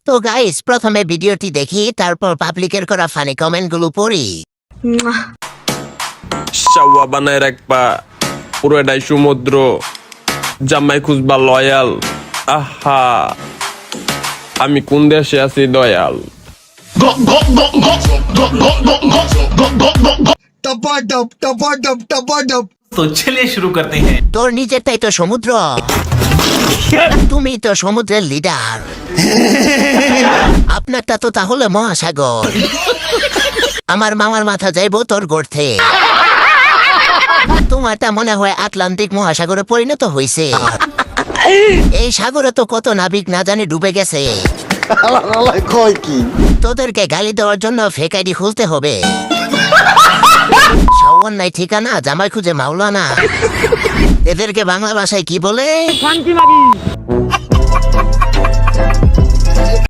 তো গাইস প্রথমে ভিডিওটি দেখি, তারপর পাবলিকের করা ফানি কমেন্টগুলো পড়ি। শাওয়া বানায় রাখবা, পুরোটাই সমুদ্র, জামাই খুঁজবা লয়াল। আহা, আমি কোন দেশে আছি দয়াল। तो चलिए शुरू करते हैं। তোর নিজেরটাই তো সমুদ্র, তুমি তো সমুদ্রের লিডার, আপনারটা তো তাহলে মহাসাগর। আমার মামার মাথা যাইবো তোর গর্তে, তোমারটা মনে হয় আটলান্টিক মহাসাগরে পরিণত হয়েছে। এই সাগরে তো কত নাবিক না জানি ডুবে গেছে। তোদেরকে গালি দেওয়ার জন্য ফেক আইডি খুলতে হবে। শাওয়ার নাই ঠিকানা, জামাই খুঁজে মাওলানা। এদেরকে বাংলা ভাষায় কি বলে?